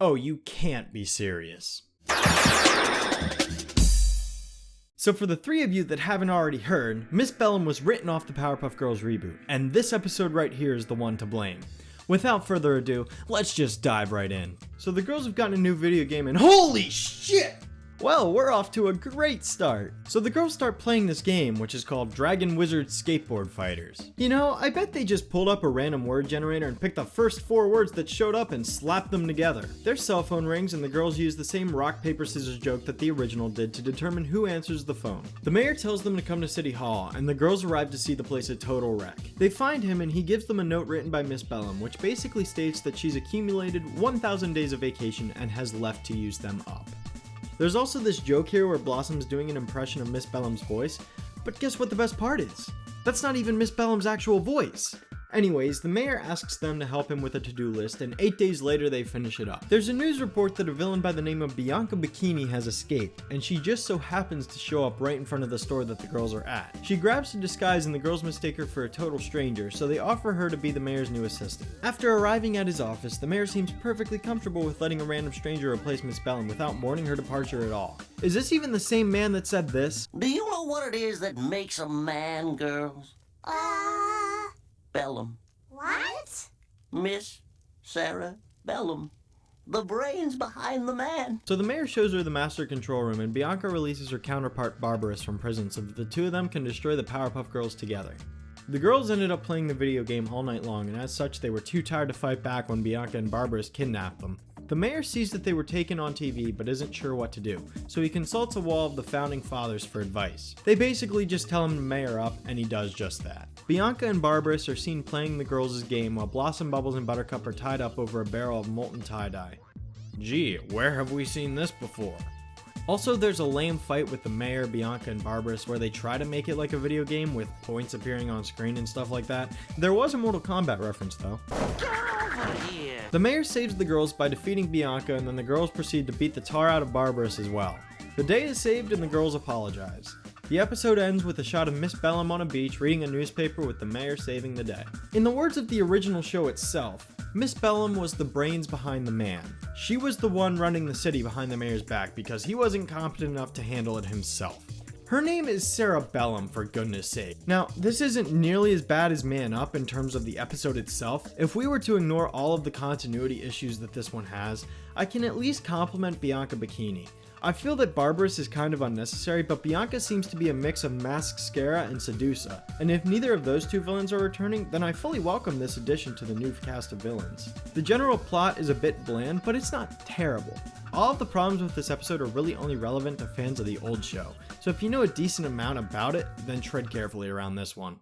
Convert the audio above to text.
Oh, you can't be serious. So for the three of you that haven't already heard, Miss Bellum was written off the Powerpuff Girls reboot, and this episode right here is the one to blame. Without further ado, let's just dive right in. So the girls have gotten a new video game and holy shit! Well, we're off to a great start. So the girls start playing this game, which is called Dragon Wizard Skateboard Fighters. You know, I bet they just pulled up a random word generator and picked the first 4 words that showed up and slapped them together. Their cell phone rings and the girls use the same rock, paper, scissors joke that the original did to determine who answers the phone. The mayor tells them to come to City Hall, and the girls arrive to see the place a total wreck. They find him and he gives them a note written by Miss Bellum, which basically states that she's accumulated 1,000 days of vacation and has left to use them up. There's also this joke here where Blossom's doing an impression of Miss Bellum's voice, but guess what the best part is? That's not even Miss Bellum's actual voice. Anyways, the mayor asks them to help him with a to-do list, and 8 days later they finish it up. There's a news report that a villain by the name of Bianca Bikini has escaped, and she just so happens to show up right in front of the store that the girls are at. She grabs a disguise and the girls mistake her for a total stranger, so they offer her to be the mayor's new assistant. After arriving at his office, the mayor seems perfectly comfortable with letting a random stranger replace Miss Bellum without mourning her departure at all. Is this even the same man that said this? Do you know what it is that makes a man, girls? Bellum. What? Miss Sarah Bellum. The brains behind the man. So the mayor shows her the master control room and Bianca releases her counterpart Barbarous from prison so that the two of them can destroy the Powerpuff Girls together. The girls ended up playing the video game all night long, and as such they were too tired to fight back when Bianca and Barbarous kidnapped them. The mayor sees that they were taken on TV but isn't sure what to do, so he consults a wall of the founding fathers for advice. They basically just tell him to mayor up, and he does just that. Bianca and Barbarous are seen playing the girls' game while Blossom, Bubbles, and Buttercup are tied up over a barrel of molten tie-dye. Gee, where have we seen this before? Also, there's a lame fight with the mayor, Bianca, and Barbarous where they try to make it like a video game with points appearing on screen and stuff like that. There was a Mortal Kombat reference though. The mayor saves the girls by defeating Bianca, and then the girls proceed to beat the tar out of Barbarous as well. The day is saved and the girls apologize. The episode ends with a shot of Miss Bellum on a beach reading a newspaper with the mayor saving the day. In the words of the original show itself, Miss Bellum was the brains behind the man. She was the one running the city behind the mayor's back because he wasn't competent enough to handle it himself. Her name is Sarah Bellum, for goodness sake. Now, this isn't nearly as bad as Man Up in terms of the episode itself. If we were to ignore all of the continuity issues that this one has, I can at least compliment Bianca Bikini. I feel that Barbarous is kind of unnecessary, but Bianca seems to be a mix of Mascara and Sedusa, and if neither of those two villains are returning, then I fully welcome this addition to the new cast of villains. The general plot is a bit bland, but it's not terrible. All of the problems with this episode are really only relevant to fans of the old show, so if you know a decent amount about it, then tread carefully around this one.